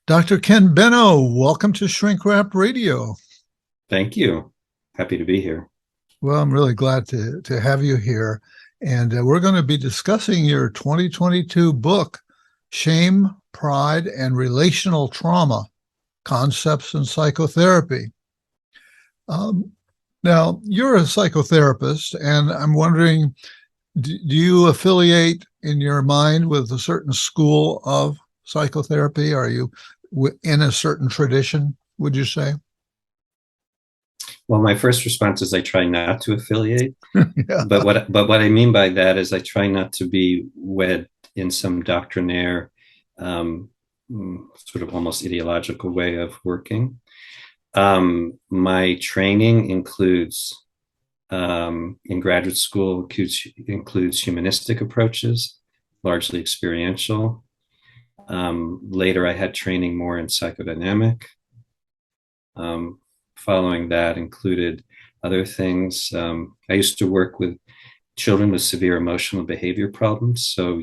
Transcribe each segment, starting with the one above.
Dr. Ken Benau, welcome to Shrink Wrap Radio. Thank you. Happy to be here. Well, I'm really glad to have you here. And we're going to be discussing your 2022 book, Shame, Pride, and Relational Trauma, Concepts in Psychotherapy. Now, you're a psychotherapist, and I'm wondering, do you affiliate in your mind with a certain school of psychotherapy? Are you in a certain tradition, would you say? Well, my first response is I try not to affiliate, Yeah, but what I mean by that is I try not to be wed in some doctrinaire, um, sort of almost ideological way of working. My training includes in graduate school includes humanistic approaches, largely experiential. Later, I had training more in psychodynamic. Following that included other things. I used to work with children with severe emotional behavior problems. So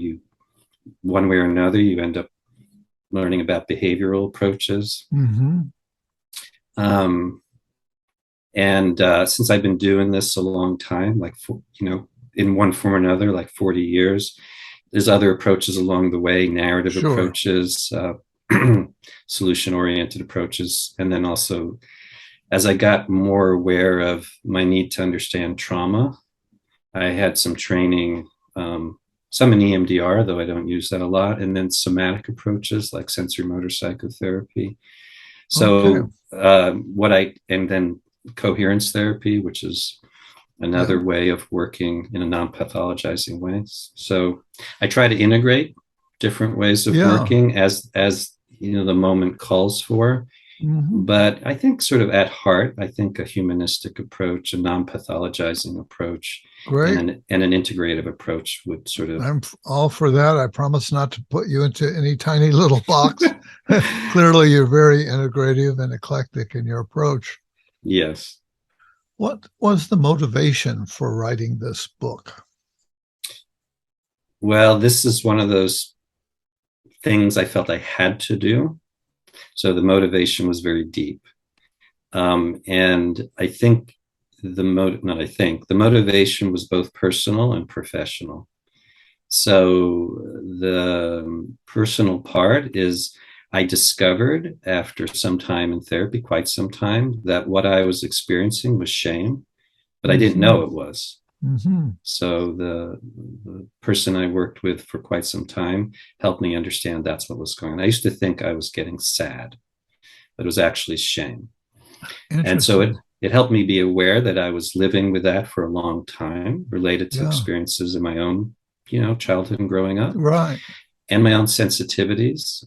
one way or another, you end up learning about behavioral approaches. Mm-hmm. Um, and since I've been doing this a long time, in one form or another, like 40 years, there's other approaches along the way, narrative Sure. approaches, solution-oriented approaches, and then also as I got more aware of my need to understand trauma, I had some training, some in EMDR, though I don't use that a lot, and then somatic approaches like sensory motor psychotherapy. Okay. So, and then coherence therapy, which is Yeah. another way of working in a non-pathologizing way. So I try to integrate different ways of Yeah. working as the moment calls for. Mm-hmm. But I think sort of at heart, I think a humanistic approach, a non-pathologizing approach, and Great. an integrative approach would sort of, I'm all for that. I promise not to put you into any tiny little box. Clearly, you're very integrative and eclectic in your approach. yes. What was the motivation for writing this book? Well, this is one of those things I felt I had to do. So the motivation was very deep. And I think not I think, the motivation was both personal and professional. So the personal part is I discovered after some time in therapy, quite some time, that what I was experiencing was shame, but I didn't Mm-hmm. know it was. Mm-hmm. So the person I worked with for quite some time helped me understand that's what was going on. I used to think I was getting sad, but it was actually shame. And so Interesting. it helped me be aware that I was living with that for a long time, related to Yeah. experiences in my own, childhood and growing up, Right. and my own sensitivities.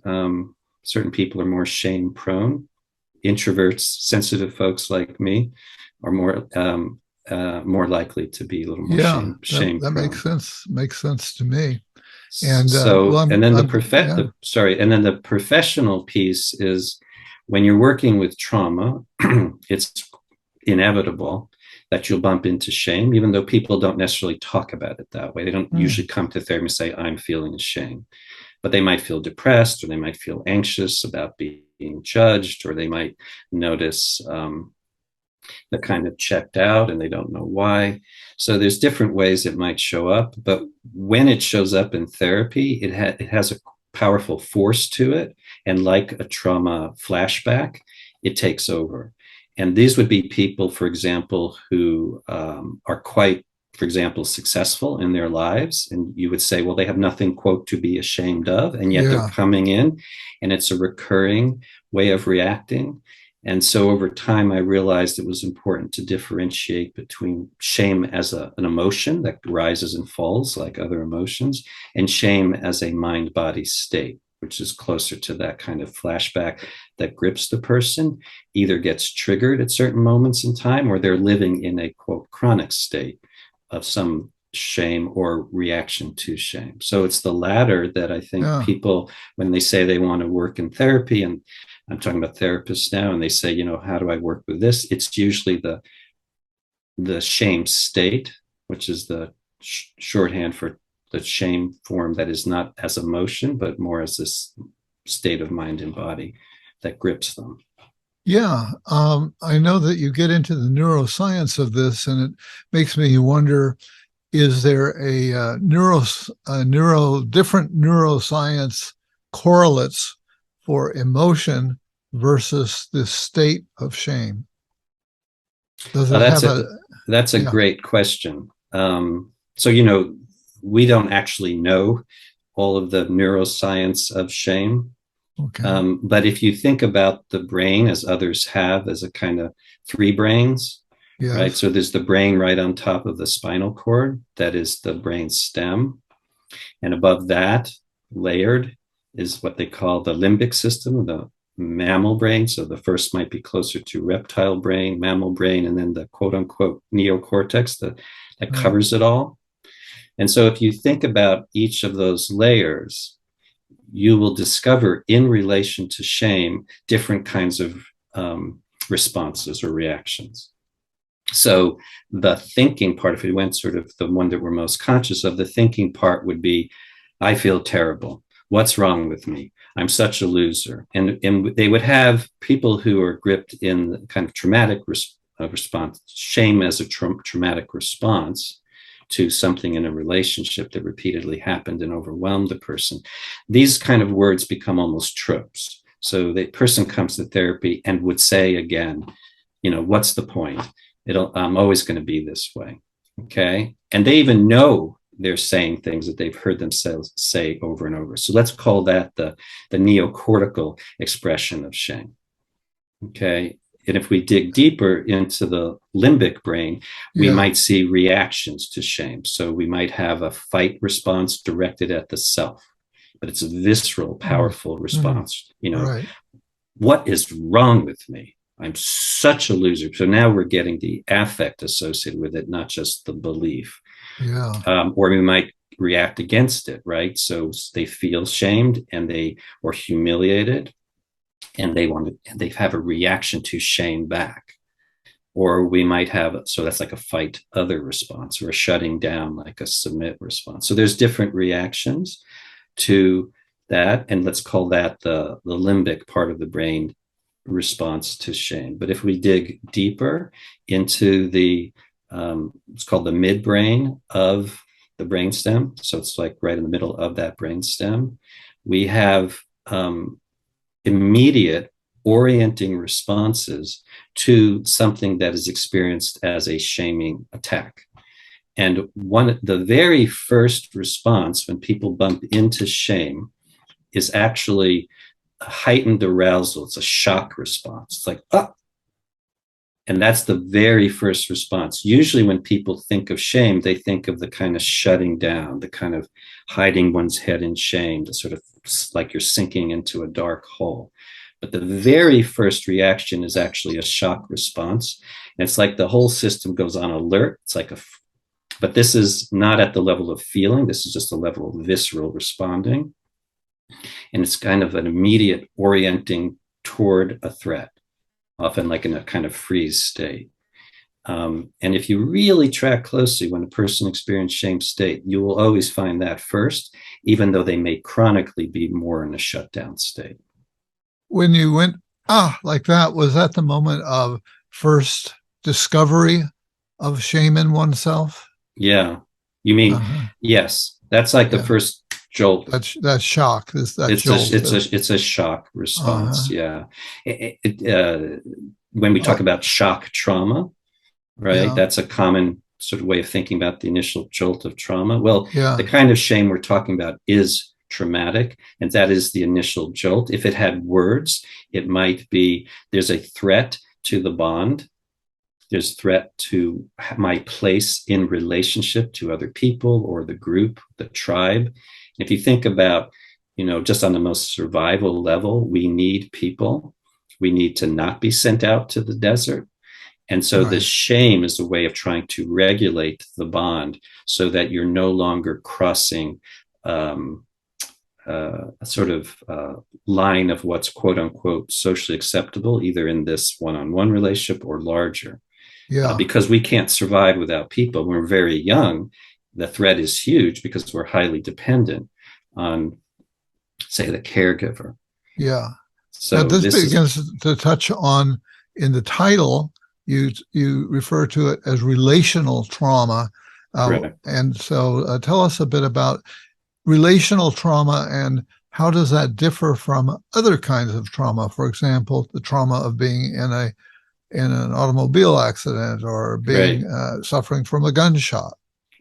Certain people are more shame prone. Introverts, sensitive folks like me, are more likely to be a little more Yeah. shame That makes prone. sense. Makes sense to me. And well, So, and then yeah. the professional piece is when you're working with trauma, it's inevitable that you'll bump into shame, even though people don't necessarily talk about it that way. They don't Mm. usually come to therapy and say, I'm feeling shame, but they might feel depressed, or they might feel anxious about being judged, or they might notice they're kind of checked out and they don't know why. So there's different ways it might show up, but when it shows up in therapy, it has a powerful force to it, and like a trauma flashback, it takes over. And these would be people, for example, who are quite, for example, successful in their lives, and you would say, well, they have nothing, quote, to be ashamed of, and yet they're Yeah. coming in, and it's a recurring way of reacting. And so over time, I realized it was important to differentiate between shame as an emotion that rises and falls like other emotions, and shame as a mind-body state, which is closer to that kind of flashback that grips the person, either gets triggered at certain moments in time, or they're living in a, quote, chronic state of some shame or reaction to shame. So it's the latter that I think Yeah. people, when they say they want to work in therapy, and I'm talking about therapists now, and they say, how do I work with this? It's usually the shame state, which is the shorthand for the shame form that is not as emotion, but more as this state of mind and body that grips them. Yeah, I know that you get into the neuroscience of this, and it makes me wonder: is there different neuroscience correlates for emotion versus this state of shame? Does Uh, it that's have a a that's a yeah? great question. So we don't actually know all of the neuroscience of shame. Okay, But if you think about the brain as others have, as a kind of three brains, right? yes, So there's the brain right on top of the spinal cord, that is the brain stem. And above that, layered, is what they call the limbic system, the mammal brain. So the first might be closer to reptile brain, mammal brain, and then the quote unquote neocortex that right, covers it all. And so if you think about each of those layers, you will discover in relation to shame different kinds of responses or reactions. So the thinking part, if we went sort of the one that we're most conscious of, the thinking part would be, I feel terrible. What's wrong with me? I'm such a loser. And they would have people who are gripped in kind of traumatic response, shame as a traumatic response to something in a relationship that repeatedly happened and overwhelmed the person. These kind of words become almost tropes. So the person comes to therapy and would say again, what's the point? I'm always going to be this way. Okay. And they even know they're saying things that they've heard themselves say over and over. So let's call that the neocortical expression of shame. Okay. And if we dig deeper into the limbic brain, we yeah, might see reactions to shame. So we might have a fight response directed at the self, but it's a visceral, mm, powerful mm, response. right, What is wrong with me? I'm such a loser. So now we're getting the affect associated with it, not just the belief. yeah, Or we might react against it, right? So they feel shamed or humiliated, and they have a reaction to shame back. Or we might have, so that's like a fight other response, or a shutting down, like a submit response. So there's different reactions to that, and let's call that the limbic part of the brain response to shame. But if we dig deeper into it's called the midbrain of the brainstem, so it's like right in the middle of that brainstem, we have immediate orienting responses to something that is experienced as a shaming attack. And the very first response when people bump into shame is actually a heightened arousal. It's a shock response. It's like, oh, and that's the very first response. Usually, when people think of shame, they think of the kind of shutting down, the kind of hiding one's head in shame, the sort of like you're sinking into a dark hole. But the very first reaction is actually a shock response. And it's like the whole system goes on alert. It's like but this is not at the level of feeling. This is just a level of visceral responding. And it's kind of an immediate orienting toward a threat, often like in a kind of freeze state. And if you really track closely when a person experiences shame state, you will always find that first, even though they may chronically be more in a shutdown state. when you went like that, was that the moment of first discovery of shame in oneself? Yeah. You mean, Uh-huh. yes, that's like the Yeah, first jolt. that shock is that It's a jolt. it's a shock response. Uh-huh. Yeah. When we talk Oh, about shock trauma, right? yeah, That's a common sort of way of thinking about the initial jolt of trauma. Well, the yeah, kind of shame we're talking about is traumatic, and that is the initial jolt. If it had words, it might be there's a threat to the bond. There's threat to my place in relationship to other people or the group, the tribe. If you think about, just on the most survival level, we need people. We need to not be sent out to the desert. And so the right. shame is a way of trying to regulate the bond so that you're no longer crossing a sort of line of what's quote unquote socially acceptable, either in this one-on-one relationship or larger. Yeah, Because we can't survive without people. When we're very young, the threat is huge because we're highly dependent on, say, the caregiver. Yeah. Now So this this is begins to touch on in the title. You refer to it as relational trauma, correct. and so tell us a bit about relational trauma and how does that differ from other kinds of trauma? For example, the trauma of being in an automobile accident or being Right. suffering from a gunshot.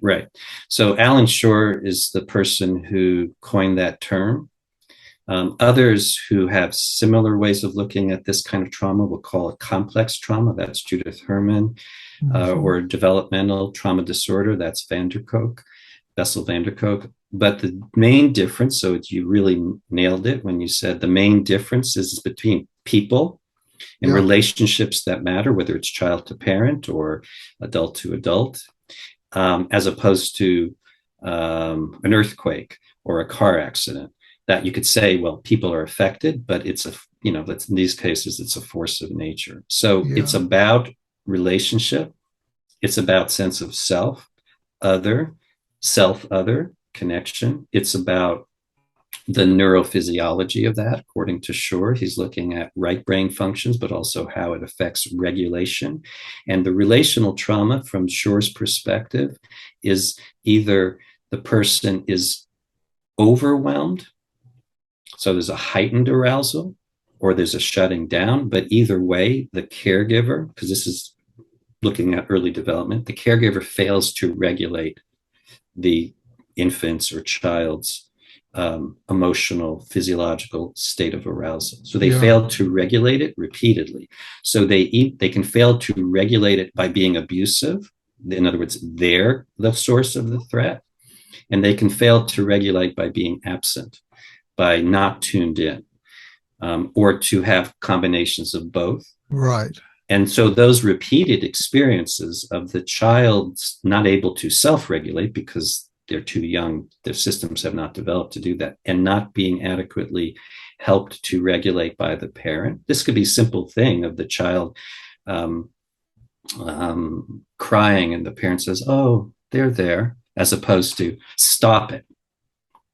Right. So Alan Shore is the person who coined that term. Others who have similar ways of looking at this kind of trauma will call it complex trauma. That's Judith Herman, Mm-hmm. or developmental trauma disorder. That's Bessel van der Kolk. But the main difference, so you really nailed it when you said the main difference is between people and Yeah. relationships that matter, whether it's child to parent or adult to adult, as opposed to an earthquake or a car accident. That you could say, well, people are affected, but it's in these cases, it's a force of nature. So it's Yeah. about relationship. It's about sense of other, other connection. It's about the neurophysiology of that, according to Shore. He's looking at right brain functions, but also how it affects regulation. And the relational trauma, from Shore's perspective, is either the person is overwhelmed, so there's a heightened arousal, or there's a shutting down. But either way, the caregiver, because this is looking at early development, the caregiver fails to regulate the infant's or child's emotional, physiological state of arousal. So they Yeah. fail to regulate it repeatedly. So they can fail to regulate it by being abusive. In other words, they're the source of the threat. And they can fail to regulate by being absent, by not tuned in, or to have combinations of both. Right. And so those repeated experiences of the child not able to self-regulate because they're too young, their systems have not developed to do that, and not being adequately helped to regulate by the parent. This could be a simple thing of the child um, crying and the parent says, oh, they're there, as opposed to stop it.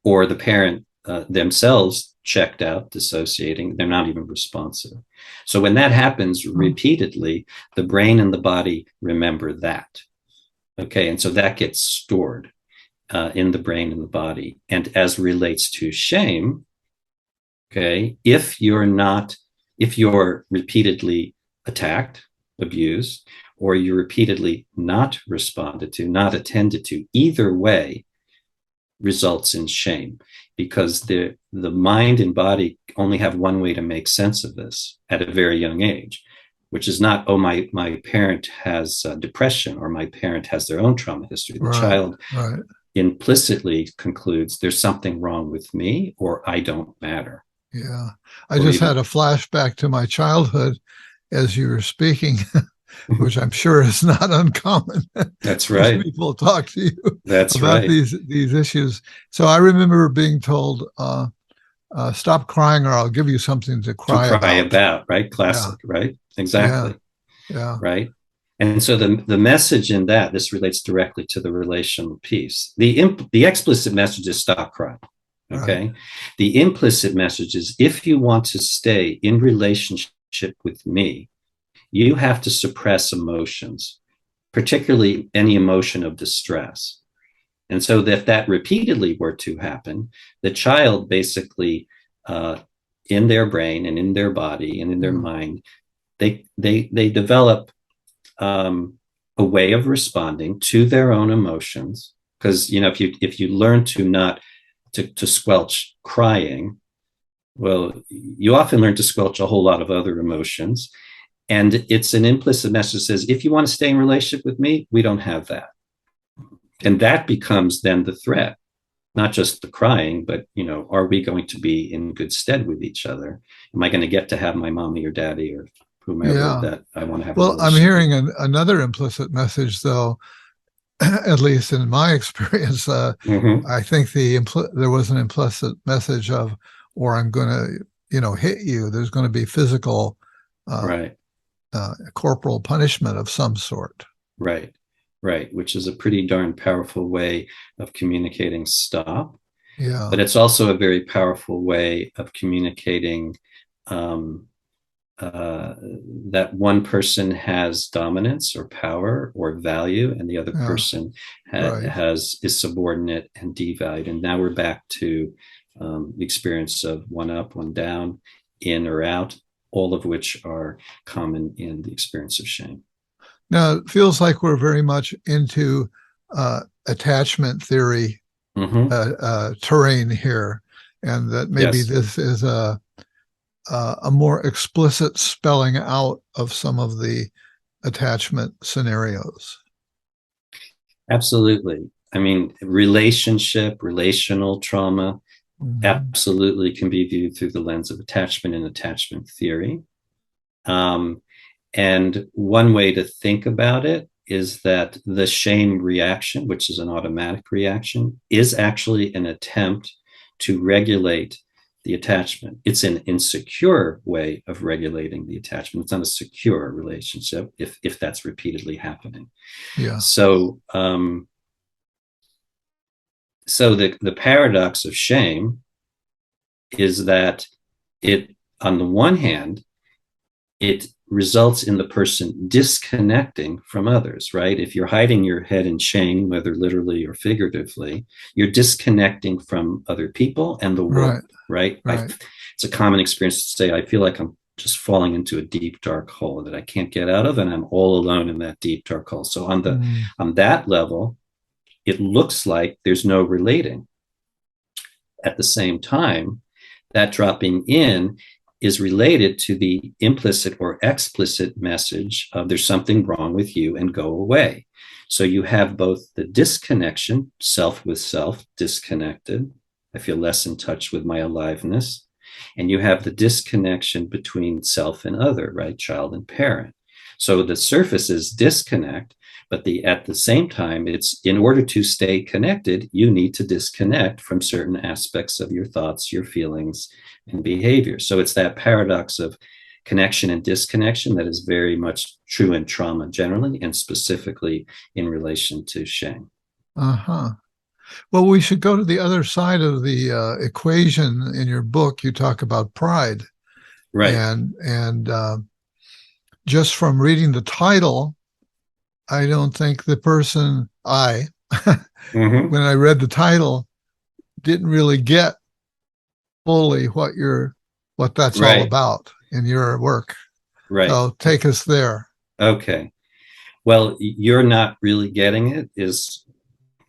Or the parent themselves checked out, dissociating, they're not even responsive. So when that happens repeatedly, the brain and the body remember that. Okay, and so that gets stored in the brain and the body. And as relates to shame, okay, if you're repeatedly attacked, abused, or you're repeatedly not responded to, not attended to, either way results in shame, because the mind and body only have one way to make sense of this at a very young age, which is not, oh, my parent has depression, or my parent has their own trauma history. The Right. child Right. implicitly concludes there's something wrong with me, or I don't matter. Yeah. I Or just even had a flashback to my childhood as you were speaking, which I'm sure is not uncommon that's as right. people talk to you That's about right. these issues. So I remember being told, "Stop crying, or I'll give you something to To cry cry about." about, right? Yeah, Classic, right? yeah, Exactly. yeah. Right. And so the message in that, this relates directly to the relational piece. The explicit message is stop crying. Right. Okay. The implicit message is, if you want to stay in relationship with me, you have to suppress emotions, particularly any emotion of distress. And so if that repeatedly were to happen, the child basically, in their brain and in their body and in their Mm. mind, they develop a way of responding to their own emotions. Because if you learn to not to squelch crying, well, you often learn to squelch a whole lot of other emotions. And it's an implicit message that says, if you want to stay in relationship with me, we don't have that. And that becomes then the threat, not just the crying, but are we going to be in good stead with each other? Am I going to get to have my mommy or daddy or whomever Yeah. that I want to have a Well, I'm relationship with? hearing another implicit message, though, at least in my experience. Mm-hmm. I think there was an implicit message of, or I'm going to, hit you. There's going to be physical, uh, Right. corporal punishment of some sort. Right. Right. Which is a pretty darn powerful way of communicating stop. Yeah. But it's also a very powerful way of communicating um, uh, that one person has dominance or power or value, and the other Yeah. person Right. is subordinate and devalued. And now we're back to the experience of one up, one down, in or out, all of which are common in the experience of shame. Now, it feels like we're very much into attachment theory Mm-hmm. terrain here, and that maybe Yes, this is a more explicit spelling out of some of the attachment scenarios. absolutely. I mean, relational trauma Mhm. absolutely can be viewed through the lens of attachment and attachment theory. Um, and one way to think about it is that the shame reaction, which is an automatic reaction, is actually an attempt to regulate the attachment. It's an insecure way of regulating the attachment. It's not a secure relationship if that's repeatedly happening. Yeah. So, so the paradox of shame is that it, on the one hand, it results in the person disconnecting from others, right? If you're hiding your head in shame, whether literally or figuratively, you're disconnecting from other people and the Right. world, right? Right. It's a common experience to say, I feel like I'm just falling into a deep, dark hole that I can't get out of, and I'm all alone in that deep, dark hole. So Mm. on that level, it looks like there's no relating. At the same time, that dropping in is related to the implicit or explicit message of there's something wrong with you and go away. So you have both the disconnection, self with self, disconnected. I feel less in touch with my aliveness. And you have the disconnection between self and other, right? Child and parent. So the surface is disconnect, but at the same time, it's in order to stay connected, you need to disconnect from certain aspects of your thoughts, your feelings, and behavior. So it's that paradox of connection and disconnection that is very much true in trauma generally, and specifically in relation to shame. Uh-huh. Well, we should go to the other side of the equation. In your book, you talk about pride, Right. and just from reading the title, I don't think the person Mm-hmm. when I read the title, didn't really get fully what that's all Right. about in your work. Right. So take us there. Okay. Well, you're not really getting it. Is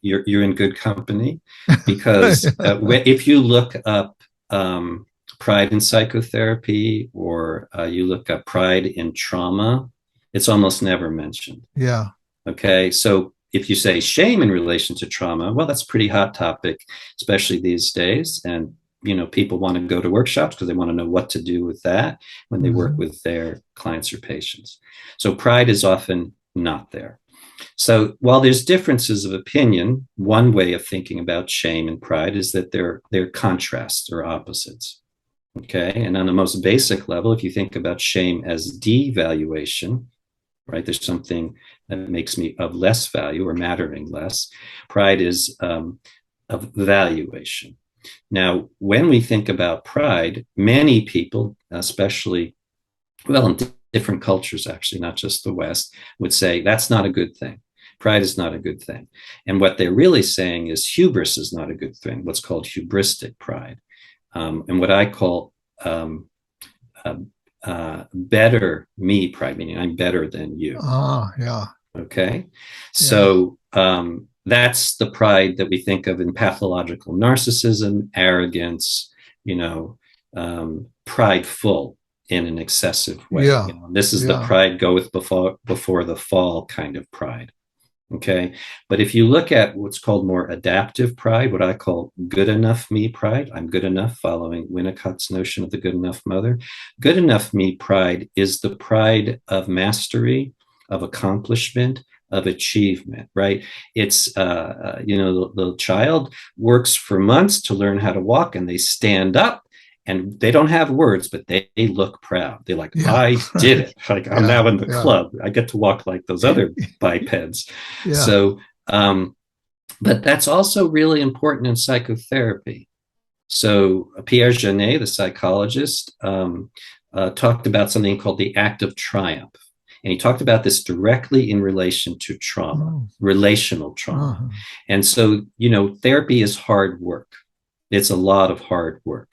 you're in good company, because if you look up pride in psychotherapy, or you look up pride in trauma, it's almost never mentioned. Yeah. Okay, so if you say shame in relation to trauma, well, that's a pretty hot topic, especially these days. And people want to go to workshops because they want to know what to do with that when they work Mhm. with their clients or patients. So pride is often not there. So while there's differences of opinion, one way of thinking about shame and pride is that they're contrasts or opposites. Okay, and on the most basic level, if you think about shame as devaluation, right? There's something that makes me of less value or mattering less. Pride is of valuation. Now, when we think about pride, many people, especially, well, in different cultures, actually, not just the West, would say that's not a good thing. Pride is not a good thing. And what they're really saying is hubris is not a good thing, what's called hubristic pride. And what I call uh, better me pride, meaning I'm better than you. Yeah. Okay. Yeah. So that's the pride that we think of in pathological narcissism, arrogance, you know, prideful in an excessive way. Yeah. This is the Yeah. pride goeth before the fall kind of pride. Okay. But if you look at what's called more adaptive pride, what I call good enough me pride, I'm good enough, following Winnicott's notion of the good enough mother. Good enough me pride is the pride of mastery, of accomplishment, of achievement, right? It's, the child works for months to learn how to walk, and they stand up and they don't have words, but they look proud. They're like, Yeah. I did Right. it. Like, I'm Yeah. now in the Yeah. club. I get to walk like those other bipeds. Yeah. So, But that's also really important in psychotherapy. So Pierre Janet, the psychologist, talked about something called the act of triumph. And he talked about this directly in relation to trauma, Oh, relational trauma. uh-huh. And so, therapy is hard work. It's a lot of hard work.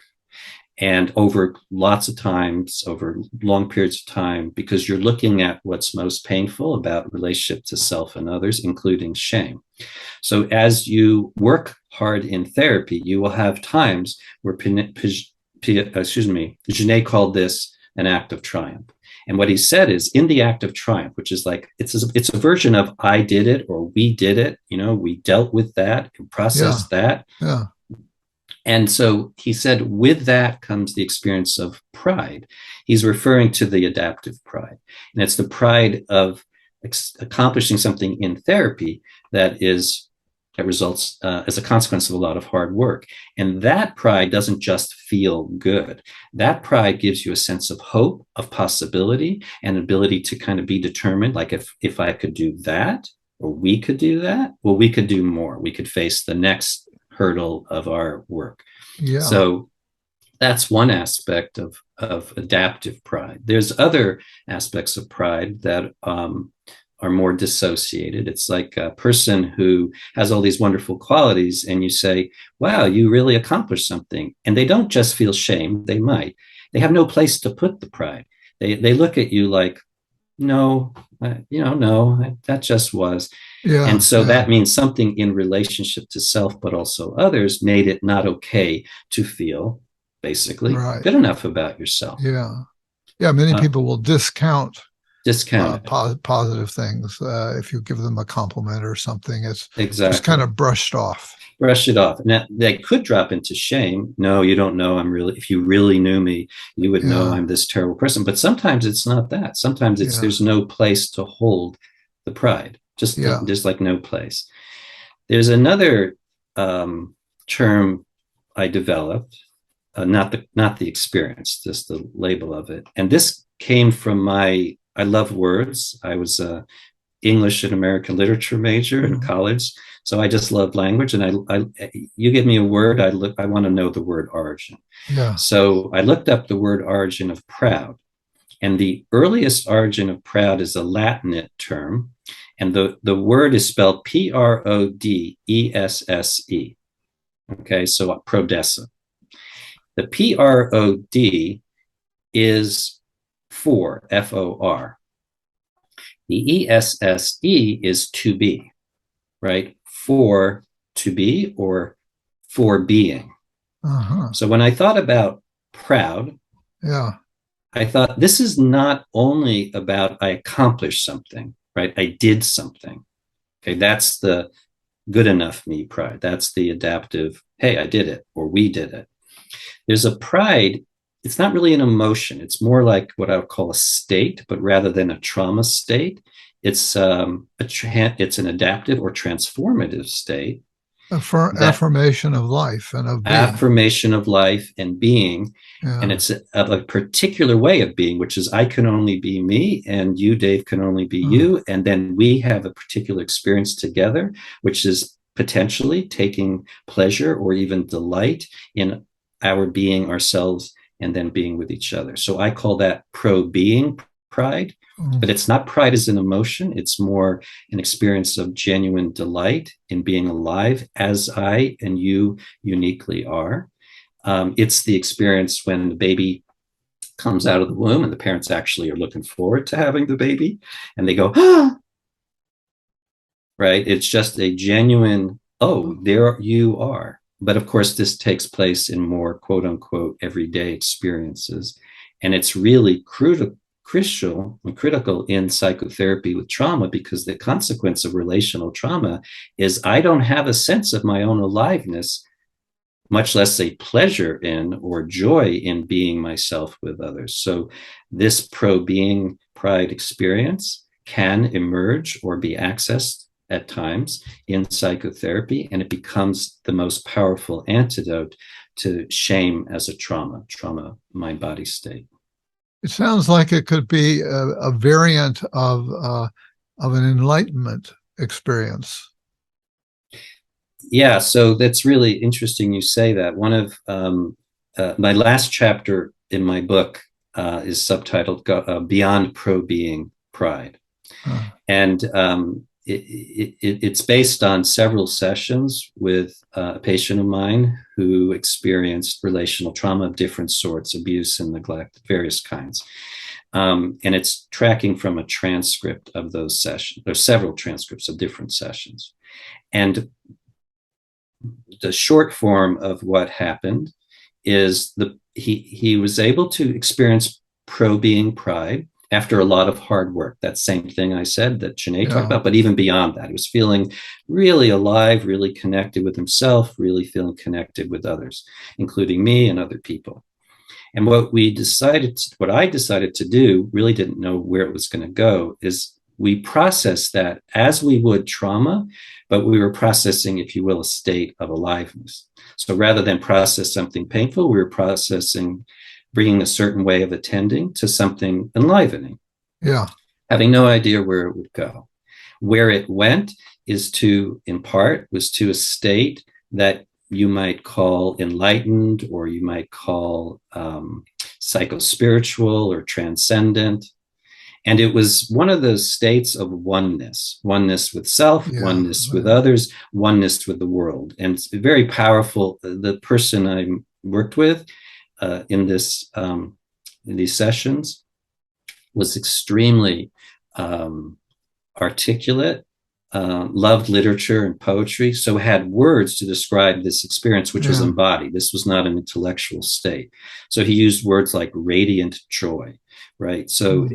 And over lots of times, over long periods of time, because you're looking at what's most painful about relationship to self and others, including shame. So as you work hard in therapy, you will have times where Genet called this an act of triumph. And what he said is, in the act of triumph, which is like, it's a version of I did it or we did it, we dealt with that and Yeah, processed that. yeah, And so he said, with that comes the experience of pride. He's referring to the adaptive pride. And it's the pride of accomplishing something in therapy that results as a consequence of a lot of hard work. And that pride doesn't just feel good. That pride gives you a sense of hope, of possibility, and ability to kind of be determined. Like if I could do that, or we could do that, well, we could do more. We could face the next hurdle of our work. yeah, So that's one aspect of adaptive pride. There's other aspects of pride that are more dissociated. It's like a person who has all these wonderful qualities, and you say, wow, you really accomplished something. And they don't just feel shame, they might. They have no place to put the pride. They look at you like, no, no, that just was. And yeah, so yeah, that means something in relationship to self, but also others, made it not okay to feel basically right. good enough about yourself. Yeah. Yeah, many Uh, people will discount Discounted. positive things if you give them a compliment or something. It's just kind Exactly. of brushed off. Brush it off. And they could drop into shame. No, you don't know. If you really knew me, you would know Yeah, I'm this terrible person. But sometimes it's not that. Sometimes yeah, there's no place to hold the pride. yeah. Just like no place. There's another term I developed, not the experience, just the label of it. And this came from I love words. I was a English and American literature major in Mhm. college, so I just love language. And you give me a word, I want to know the word origin. Yeah. So I looked up the word origin of proud, and the earliest origin of proud is a Latinate term, and the word is spelled Prodesse. Okay, so prodessa. The PROD is for, FOR. The ESSE is to be, right? For to be or for being. Uh-huh. So when I thought about proud, Yeah. I thought this is not only about I accomplished something, right? I did something. Okay, that's the good enough me pride. That's the adaptive, hey, I did it, or we did it. There's a pride, it's not really an emotion. It's more like what I would call a state, but rather than a trauma state, it's it's an adaptive or transformative state that Affirmation of life and of being. affirmation of life and being. And Yeah. it's a particular way of being, which is I can only be me, and you, Dave, can only be Uh, you. And then we have a particular experience together, which is potentially taking pleasure or even delight in our being ourselves and then being with each other. So I call that pro being pride. mm, But it's not pride as an emotion. It's more an experience of genuine delight in being alive as I and you uniquely are. It's the experience when the baby comes out of the womb and the parents actually are looking forward to having the baby and they go, ah, right? It's just a genuine, oh, there you are. But of course, this takes place in more quote unquote everyday experiences. And it's really crucial and critical in psychotherapy with trauma because the consequence of relational trauma is I don't have a sense of my own aliveness, much less a pleasure in or joy in being myself with others. So this pro being pride experience can emerge or be accessed at times in psychotherapy, and it becomes the most powerful antidote to shame as a trauma mind body state. It sounds like it could be a variant of an enlightenment experience. Yeah, so that's really interesting you say that. One of my last chapter in my book is subtitled Beyond Pro-Being Pride. Uh, And it's based on several sessions with a patient of mine who experienced relational trauma of different sorts, abuse and neglect, various kinds. And it's tracking from a transcript of those sessions. There's several transcripts of different sessions. And the short form of what happened is he was able to experience pro-being pride after a lot of hard work. That same thing I said that Janae talked yeah. about, but even beyond that, he was feeling really alive, really connected with himself, really feeling connected with others, including me and other people. And what I decided to do, really didn't know where it was going to go, is we processed that as we would trauma, but we were processing, if you will, a state of aliveness. So rather than process something painful, we were processing, bringing a certain way of attending to something enlivening, Yeah. having no idea where it would go. Where it went is to, in part, was to a state that you might call enlightened, or you might call psychospiritual or transcendent. And it was one of those states of oneness with self, Yeah. oneness with others, oneness with the world. And it's very powerful. The person I worked with in these sessions was extremely articulate, loved literature and poetry, so had words to describe this experience, which was embodied. This was not an intellectual state. So he used words like radiant joy, right? So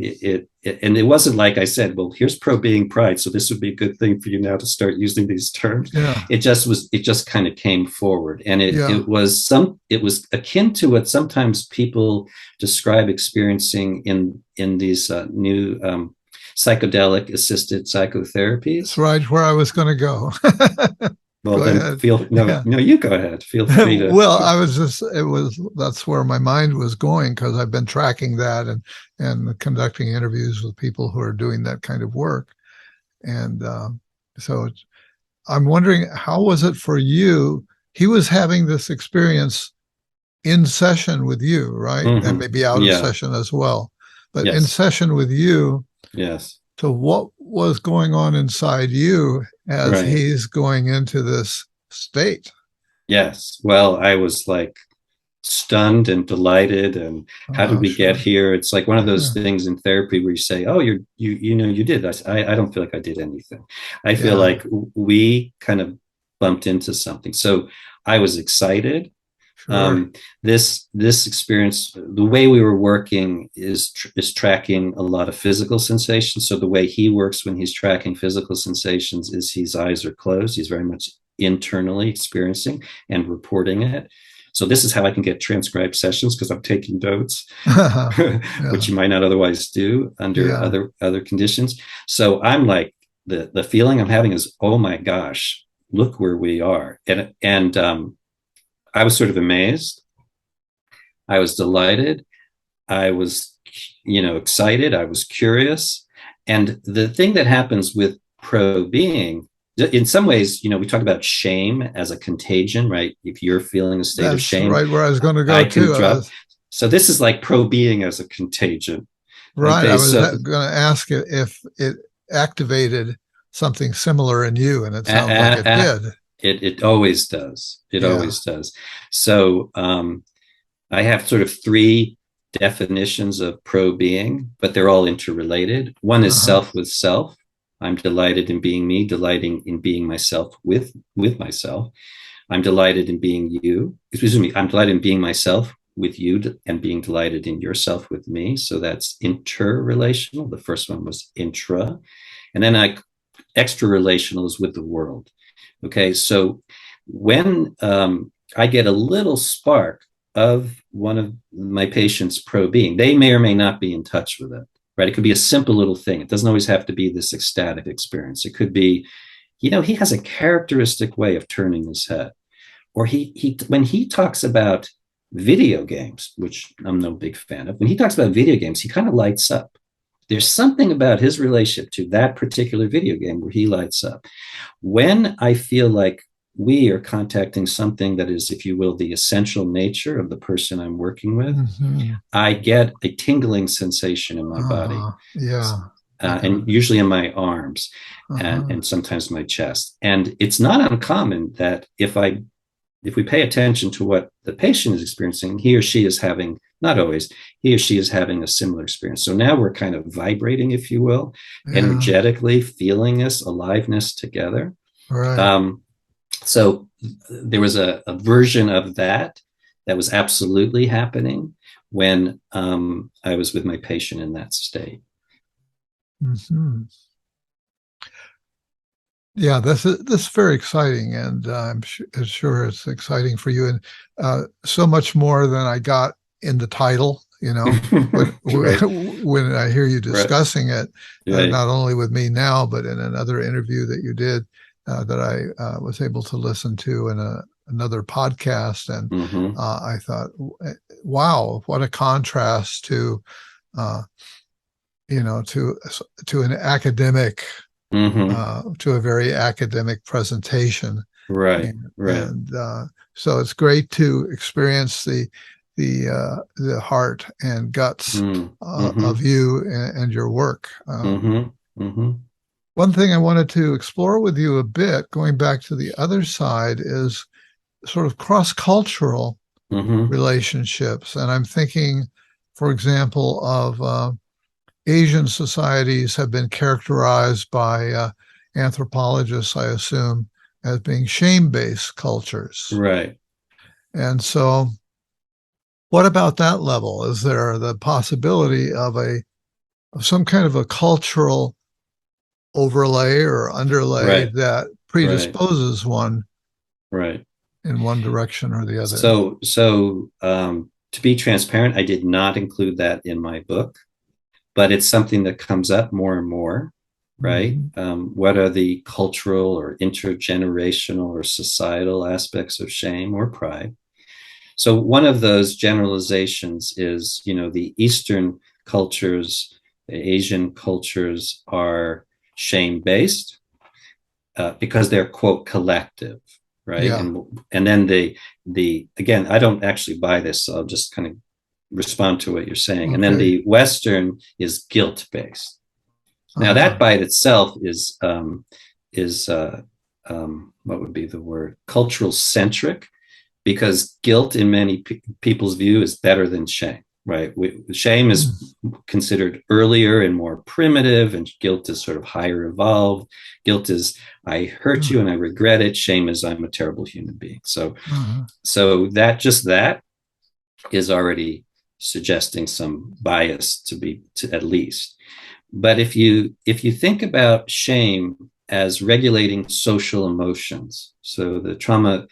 and it wasn't like I said, well, here's pro-being pride, so this would be a good thing for you now to start using these terms. Yeah. It just kind of came forward, and it was akin to what sometimes people describe experiencing in these new psychedelic assisted psychotherapies. That's right where I was going to go. Well, go then ahead. No, you go ahead. Feel free to. Well, that's where my mind was going, because I've been tracking that and conducting interviews with people who are doing that kind of work. And so I'm wondering, how was it for you? He was having this experience in session with you, right? Mm-hmm. And maybe out of session as well, but in session with you. Yes. So what was going on inside you as he's going into this state? Yes. Well, I was like stunned and delighted. And how did we get here? It's like one of those things in therapy where you say, oh, you did. I don't feel like I did anything. I feel like we kind of bumped into something. So I was excited. Sure. This experience, the way we were working is tracking a lot of physical sensations. So the way he works when he's tracking physical sensations is his eyes are closed. He's very much internally experiencing and reporting it. So this is how I can get transcribed sessions, because I'm taking notes, which you might not otherwise do under other conditions. So I'm like, the feeling I'm having is, oh my gosh, look where we are. And I was sort of amazed. I was delighted. I was, excited. I was curious. And the thing that happens with pro-being, in some ways, we talk about shame as a contagion, right? If you're feeling a state of shame. Right where I was going to go too. So this is like pro-being as a contagion. Right. Okay, I was going to ask if it activated something similar in you, and it sounds like it did. It always does. It always does. So I have sort of three definitions of pro-being, but they're all interrelated. One is self with self. I'm delighted in being me, delighting in being myself with myself. I'm delighted in being you. Excuse me. I'm delighted in being myself with you and being delighted in yourself with me. So that's interrelational. The first one was intra. And then extra relational is with the world. Okay, so when I get a little spark of one of my patients' pro-being, they may or may not be in touch with it, right? It could be a simple little thing. It doesn't always have to be this ecstatic experience. It could be, he has a characteristic way of turning his head. Or he when he talks about video games, which I'm no big fan of, when he talks about video games, he kind of lights up. There's something about his relationship to that particular video game where he lights up. When I feel like we are contacting something that is, if you will, the essential nature of the person I'm working with, I get a tingling sensation in my body. Yeah. And usually in my arms and sometimes my chest. And it's not uncommon that if we pay attention to what the patient is experiencing, he or she is having, not always, he or she is having a similar experience. So now we're kind of vibrating, if you will, energetically feeling this aliveness together. Right. So there was a version of that was absolutely happening when I was with my patient in that state. Yeah, this is very exciting, and I'm sure it's exciting for you, and so much more than I got in the title. When Right. when I hear you discussing it, Right. not only with me now, but in another interview that you did that I was able to listen to in another podcast, and I thought, wow, what a contrast to to an academic. To a very academic presentation, Right. and so it's great to experience the heart and guts of you and your work. One thing I wanted to explore with you a bit, going back to the other side, is sort of cross-cultural relationships, and I'm thinking, for example, of Asian societies have been characterized by anthropologists, I assume, as being shame-based cultures. Right. And so what about that level? Is there the possibility of some kind of a cultural overlay or underlay that predisposes one in one direction or the other? So to be transparent, I did not include that in my book. But it's something that comes up more and more, right? What are the cultural or intergenerational or societal aspects of shame or pride? So one of those generalizations is, the Eastern cultures, the Asian cultures are shame-based because they're, quote, collective, right? Yeah. And then the again, I don't actually buy this, so I'll just kind of respond to what you're saying. And then the Western is guilt-based. Now that by itself is what would be the word? Cultural centric, because guilt in many people's view is better than shame, right? Shame is considered earlier and more primitive, and guilt is sort of higher evolved. Guilt is, I hurt you and I regret it. Shame is, I'm a terrible human being. So that is already suggesting some bias to at least. But if you think about shame as regulating social emotions, so the trauma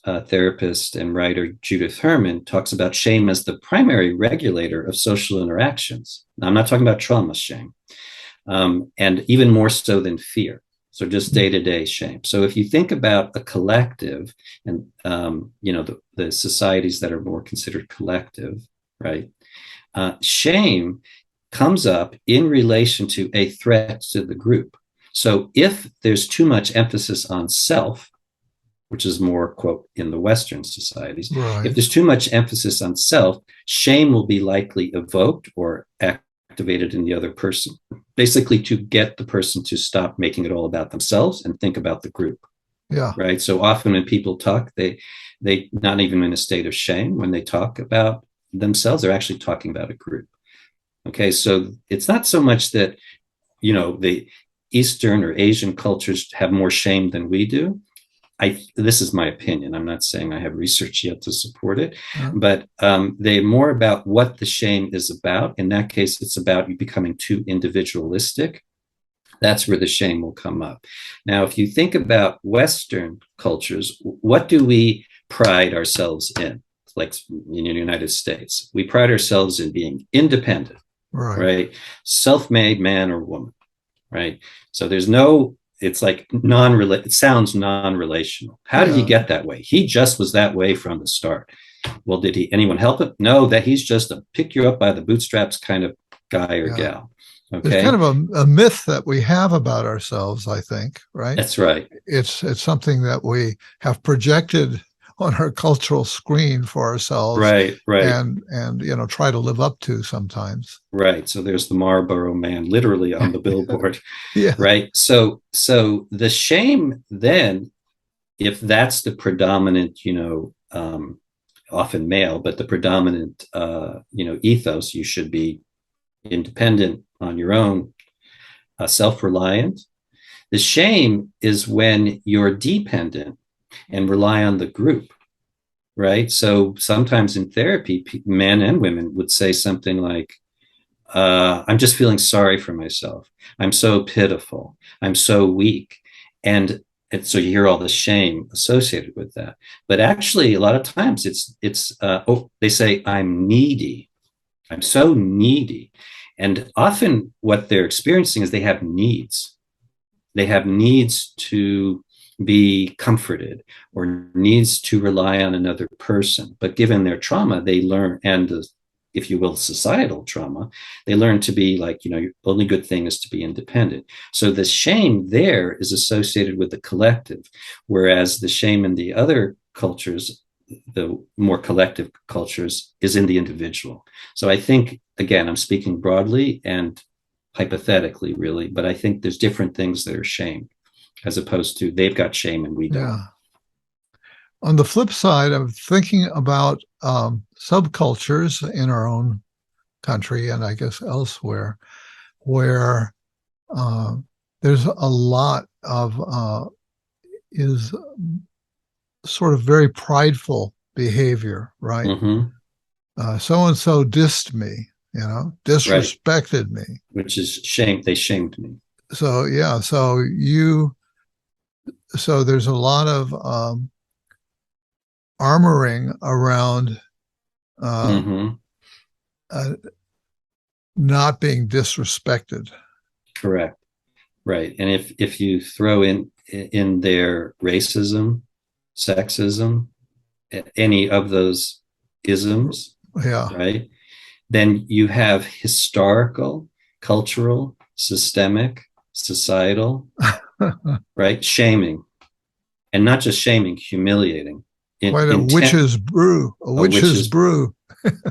therapist and writer Judith Herman talks about shame as the primary regulator of social interactions. Now, I'm not talking about trauma shame, and even more so than fear. So just day-to-day shame. So if you think about a collective and, the societies that are more considered collective, right? Shame comes up in relation to a threat to the group. So if there's too much emphasis on self, which is more, quote, in the Western societies, if there's too much emphasis on self, shame will be likely evoked or activated in the other person, basically to get the person to stop making it all about themselves and think about the group. Yeah. Right. So often when people talk, they not even in a state of shame, when they talk about themselves, they're actually talking about a group. Okay. So it's not so much that, the Eastern or Asian cultures have more shame than we do. This is my opinion. I'm not saying I have research yet to support it, but they're more about what the shame is about. In that case, it's about you becoming too individualistic. That's where the shame will come up. Now, if you think about Western cultures, what do we pride ourselves in? Like in the United States, we pride ourselves in being independent, right? Self-made man or woman, right? So it's like it sounds non-relational. How did he get that way? He just was that way from the start. Well, did anyone help him? No, that he's just a pick you up by the bootstraps kind of guy or gal. There's kind Okay. of a myth that we have about ourselves, I think, right? That's right. It's something that we have projected on our cultural screen for ourselves Right, right, and try to live up to sometimes. right. So there's the Marlboro Man literally on the billboard, Yeah. right? So the shame then, if that's the predominant, often male, but the predominant, ethos, you should be independent on your own, self-reliant. The shame is when you're dependent and rely on the group, right? So sometimes in therapy, men and women would say something like, I'm just feeling sorry for myself. I'm so pitiful. I'm so weak. And so you hear all the shame associated with that. But actually, a lot of times they say, I'm needy. I'm so needy. And often what they're experiencing is they have needs. They have needs to be comforted or needs to rely on another person. But given their trauma, they learn, and the, if you will, societal trauma, they learn to be like, your only good thing is to be independent. So the shame there is associated with the collective, whereas the shame in the other cultures, the more collective cultures, is in the individual. So I think, again, I'm speaking broadly and hypothetically, really, but I think there's different things that are shame as opposed to they've got shame and we don't. Yeah. On the flip side, I'm thinking about subcultures in our own country and I guess elsewhere where uh, there's a lot of is sort of very prideful behavior, right? Mm-hmm. So and so dissed me, Right. disrespected me. Which is shame. They shamed me. So yeah, so there's a lot of armoring around uh, Mm-hmm. uh, not being disrespected. Correct. Right. And if you throw in their racism, sexism, any of those isms, Yeah. right, then you have historical, cultural, systemic, societal, right, shaming, and not just shaming, humiliating, Quite a intent, witch's brew, a which witch's is brew.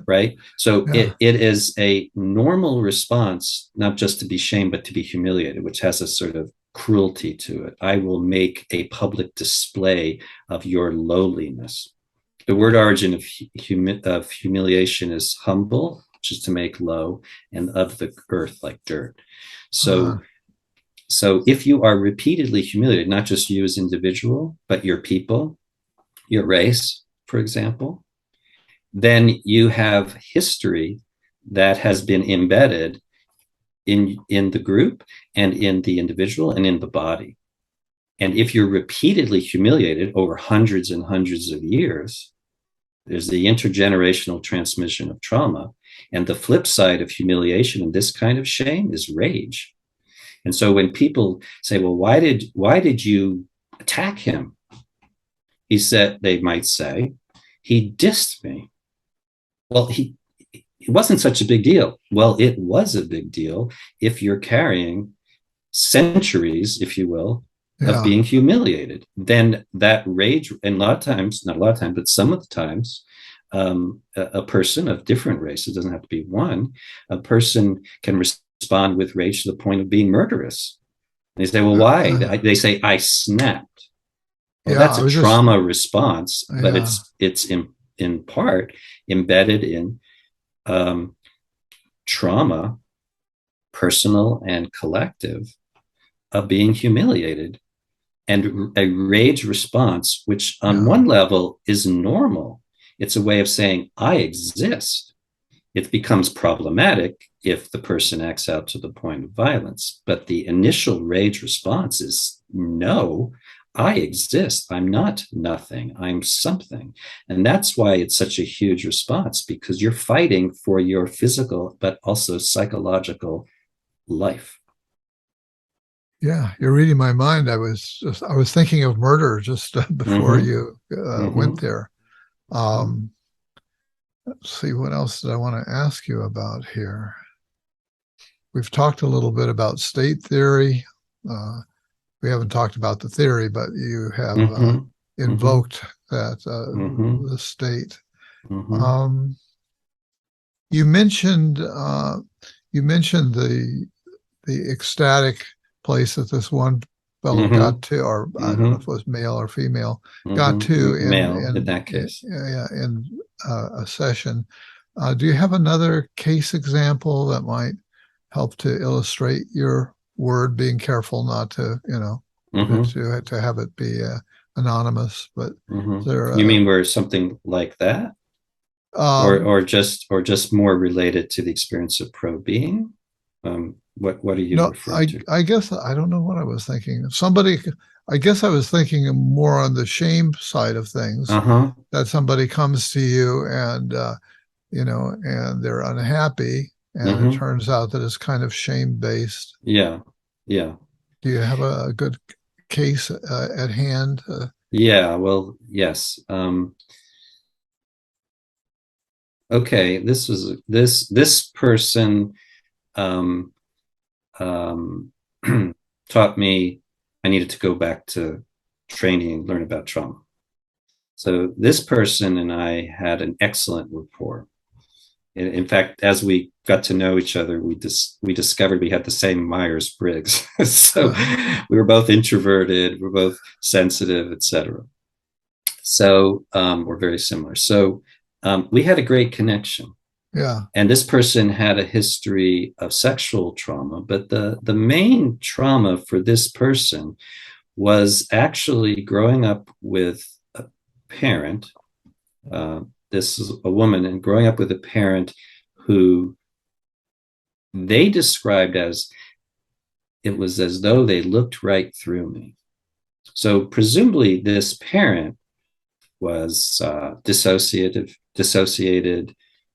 right. So Yeah. it is a normal response, not just to be shamed, but to be humiliated, which has a sort of cruelty to it. I will make a public display of your lowliness. The word origin of humiliation is humble, which is to make low, and of the earth, like dirt. Uh, So if you are repeatedly humiliated, not just you as individual, but your people, your race, for example, then you have history that has been embedded in the group and in the individual and in the body. And if you're repeatedly humiliated over hundreds and hundreds of years, there's the intergenerational transmission of trauma. And the flip side of humiliation and this kind of shame is rage. And so when people say, well, why did you attack him? They might say, he dissed me. Well, it wasn't such a big deal. Well, it was a big deal if you're carrying centuries, if you will, of yeah. being humiliated. Then that rage, and a lot of times, not a lot of times, but some of the times, a person of different races, doesn't have to be one, a person can respond with rage to the point of being murderous. And they say, well, Uh, why? uh, They say, I snapped. Well, yeah. that's I a was just, trauma response, but yeah. it's in part embedded in um, trauma, personal and collective, of being humiliated and a rage response, which on Yeah. one level is normal. It's a way of saying, I exist. It becomes problematic if the person acts out to the point of violence. But the initial rage response is, no, I exist. I'm not nothing. I'm something. And that's why it's such a huge response, because you're fighting for your physical, but also psychological life. Yeah. You're reading my mind. I was thinking of murder just before Mm-hmm. you went Mm-hmm. there. Um, let's see, what else did I want to ask you about here? we've talked a little bit about state theory. We haven't talked about the theory, but you have invoked that the state. You mentioned the ecstatic place that this one fellow got to, or I don't know if it was male or female, got to in that case. In a session. Do you have another case example that might help to illustrate your word, being careful not to, to have it be anonymous? But you mean where something like that, or just more related to the experience of pro-being? What are you referring to? I guess I don't know what I was thinking. I guess I was thinking more on the shame side of things. That somebody comes to you and and they're unhappy, and it turns out that it's kind of shame-based. Yeah. Do you have a good case at hand? Yeah. Well, yes. Okay. This person taught me I needed to go back to training and learn about trauma. So this person and I had an excellent rapport. In fact, as we got to know each other, we discovered we had the same Myers-Briggs. So we were both introverted, we're both sensitive, etc. So we're very similar. So we had a great connection. Yeah. And this person had a history of sexual trauma, but the main trauma for this person was actually growing up with a parent. This is a woman, and growing up with a parent who they described as, it was as though they looked right through me. So presumably this parent was dissociated,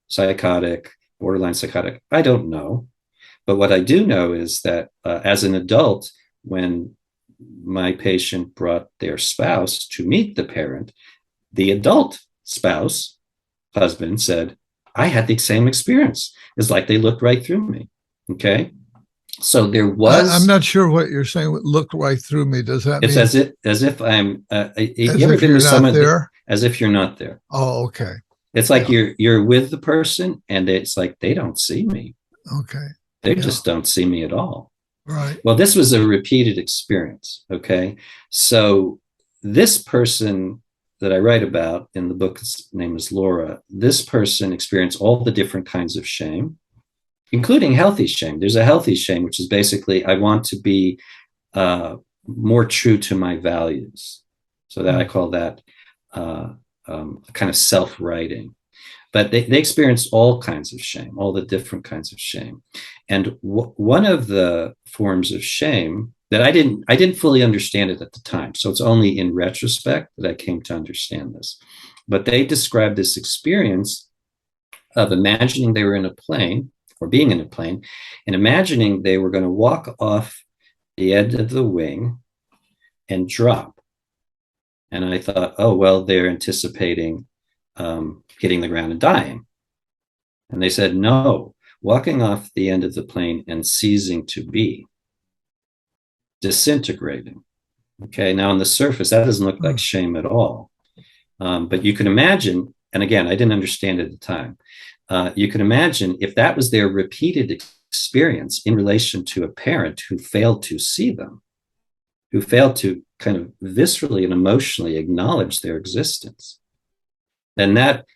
psychotic, borderline psychotic. I don't know. But what I do know is that as an adult, when my patient brought their spouse to meet the parent, the adult spouse, husband, said, I had the same experience. It's like they looked right through me. Okay. So there was. I'm not sure what you're saying. Looked right through me. Does that mean as if I'm? You ever been with someone there? As if you're not there. Oh, okay. It's like you're with the person, and it's like they don't see me. Okay. They just don't see me at all. Right. Well, this was a repeated experience. Okay. So this person that I write about in the book, his name is Laura, this person experienced all the different kinds of shame, including healthy shame. There's a healthy shame, which is basically, I want to be more true to my values. So that I call that kind of self-writing. But they experienced all kinds of shame, all the different kinds of shame. And one of the forms of shame that I didn't fully understand it at the time. So it's only in retrospect that I came to understand this. But they described this experience of imagining they were in a plane, or being in a plane, and imagining they were going to walk off the end of the wing and drop. And I thought, oh, well, they're anticipating hitting the ground and dying. And they said, no, walking off the end of the plane and ceasing to be, disintegrating. Okay, now on the surface, that doesn't look like shame at all. But you can imagine, and again, I didn't understand at the time, you can imagine if that was their repeated experience in relation to a parent who failed to see them, who failed to kind of viscerally and emotionally acknowledge their existence, then that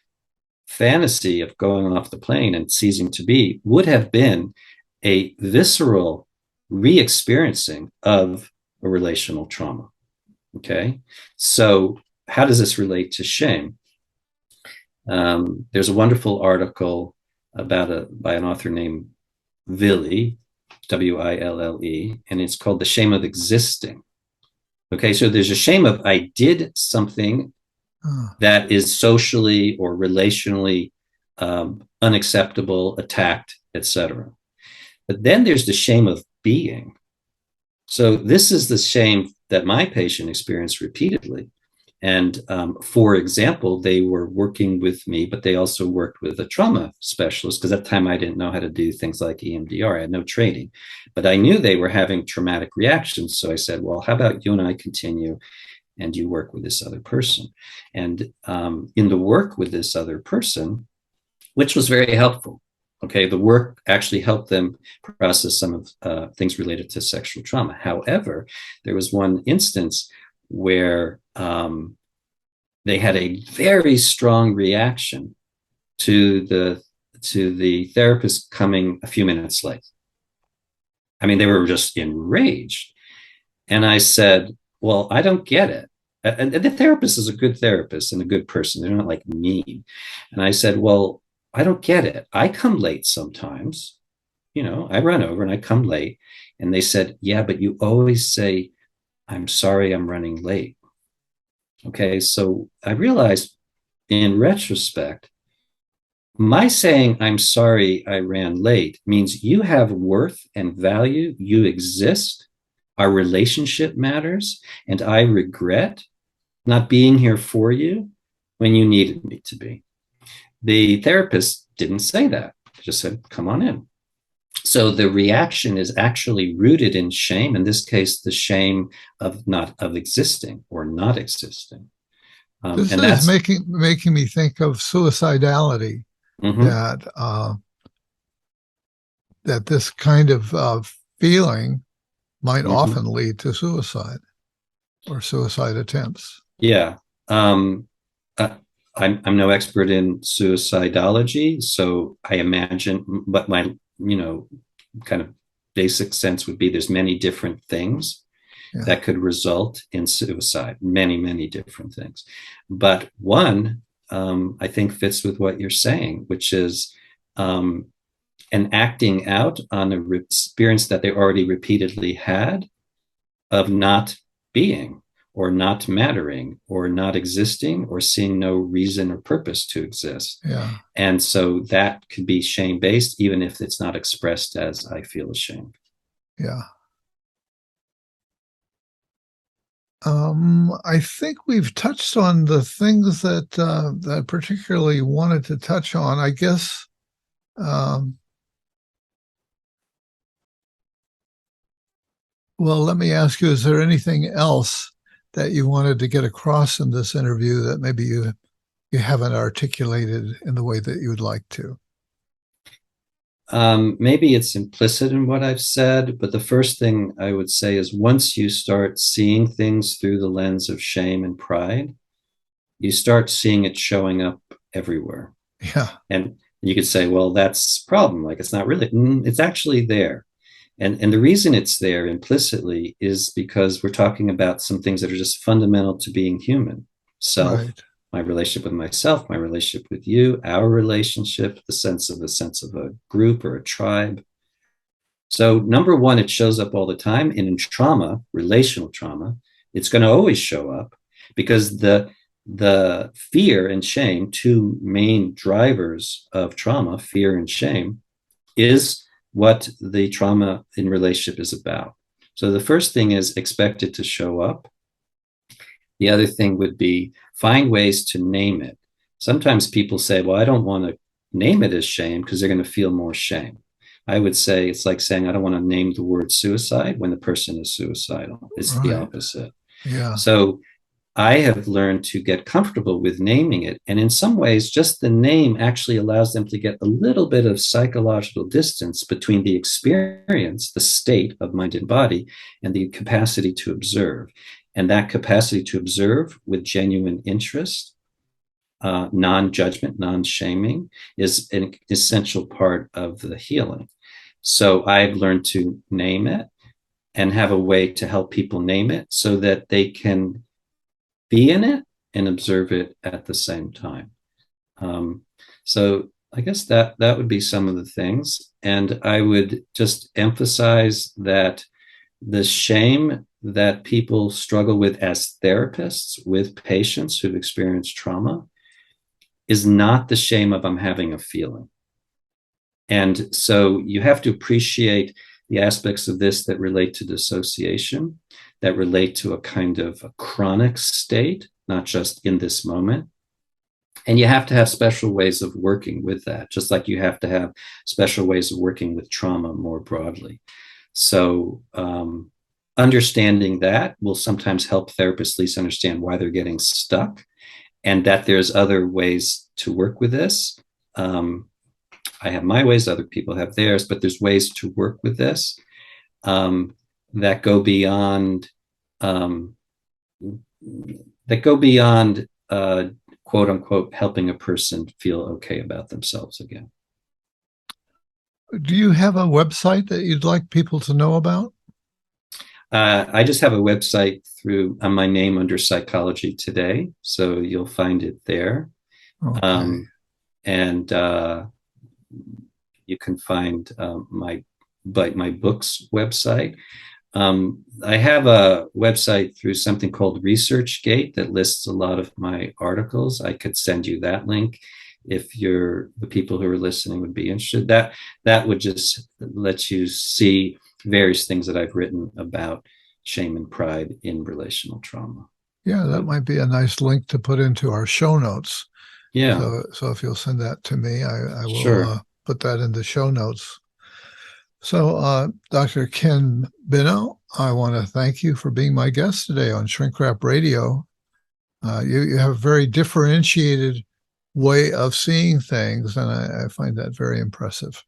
fantasy of going off the plane and ceasing to be would have been a visceral re-experiencing of a relational trauma. Okay, so how does this relate to shame? There's a wonderful article by an author named Wille, W-I-L-L-E, and it's called The Shame of Existing. Okay, so there's a shame of I did something that is socially or relationally unacceptable, attacked, etc. But then there's the shame of being. So this is the shame that my patient experienced repeatedly. And for example, they were working with me, but they also worked with a trauma specialist, because at the time I didn't know how to do things like EMDR. I had no training, but I knew they were having traumatic reactions. So I said, well, how about you and I continue and you work with this other person? And in the work with this other person, which was very helpful. Okay, the work actually helped them process some of things related to sexual trauma. However, there was one instance where they had a very strong reaction to the therapist coming a few minutes late. I mean, they were just enraged. And I said, well, I don't get it. And the therapist is a good therapist and a good person. They're not like mean. And I said, well, I don't get it. I come late sometimes. I run over and I come late. And they said, yeah, but you always say, I'm sorry, I'm running late. Okay, so I realized in retrospect, my saying, I'm sorry I ran late, means you have worth and value, you exist, our relationship matters, and I regret not being here for you when you needed me to be. The therapist didn't say that, just said, come on in. So the reaction is actually rooted in shame, in this case, the shame of not of existing or not existing. This And is that's making me think of suicidality, that that this kind of feeling might often lead to suicide or suicide attempts. Yeah. I'm no expert in suicidology, so I imagine, but my kind of basic sense would be there's many different things that could result in suicide, many different things. But one, I think, fits with what you're saying, which is an acting out on an experience that they already repeatedly had of not being or not mattering or not existing or seeing no reason or purpose to exist. Yeah. And so that could be shame-based, even if it's not expressed as I feel ashamed. Yeah. I think we've touched on the things that I particularly wanted to touch on. I guess well, let me ask you, is there anything else that you wanted to get across in this interview that maybe you haven't articulated in the way that you would like to? Maybe it's implicit in what I've said, but the first thing I would say is once you start seeing things through the lens of shame and pride, you start seeing it showing up everywhere. Yeah. And you could say, well, that's a problem. Like, it's not really, it's actually there. And the reason it's there implicitly is because we're talking about some things that are just fundamental to being human. Self, Right. my relationship with myself, my relationship with you, our relationship, the sense of a group or a tribe. So number one, it shows up all the time. And in trauma, relational trauma, it's going to always show up because the fear and shame, two main drivers of trauma, fear and shame, is what the trauma in relationship is about. So the first thing is expect it to show up. The other thing would be find ways to name it. Sometimes people say, well, I don't want to name it as shame because they're going to feel more shame. I would say it's like saying, I don't want to name the word suicide when the person is suicidal. It's the opposite. Yeah. So I have learned to get comfortable with naming it. And in some ways, just the name actually allows them to get a little bit of psychological distance between the experience, the state of mind and body, and the capacity to observe. And that capacity to observe with genuine interest, non-judgment, non-shaming, is an essential part of the healing. So I've learned to name it and have a way to help people name it so that they can be in it and observe it at the same time. So I guess that would be some of the things. And I would just emphasize that the shame that people struggle with as therapists with patients who've experienced trauma is not the shame of I'm having a feeling. And so you have to appreciate the aspects of this that relate to dissociation, that relate to a kind of a chronic state not just in this moment. And you have to have special ways of working with that, just like you have to have special ways of working with trauma more broadly. So, understanding that will sometimes help therapists at least understand why they're getting stuck and that there's other ways to work with this. I have my ways, other people have theirs, but there's ways to work with this that go beyond quote unquote helping a person feel okay about themselves again. Do you have a website that you'd like people to know about? I just have a website through my name under Psychology Today, so you'll find it there. Okay. And you can find my books website. I have a website through something called ResearchGate that lists a lot of my articles. I could send you that link if the people who are listening would be interested. That would just let you see various things that I've written about shame and pride in relational trauma. Yeah, that might be a nice link to put into our show notes. Yeah, So if you'll send that to me, I will sure. put that in the show notes. So, Dr. Ken Benau, I want to thank you for being my guest today on Shrink Wrap Radio. You have a very differentiated way of seeing things, and I find that very impressive.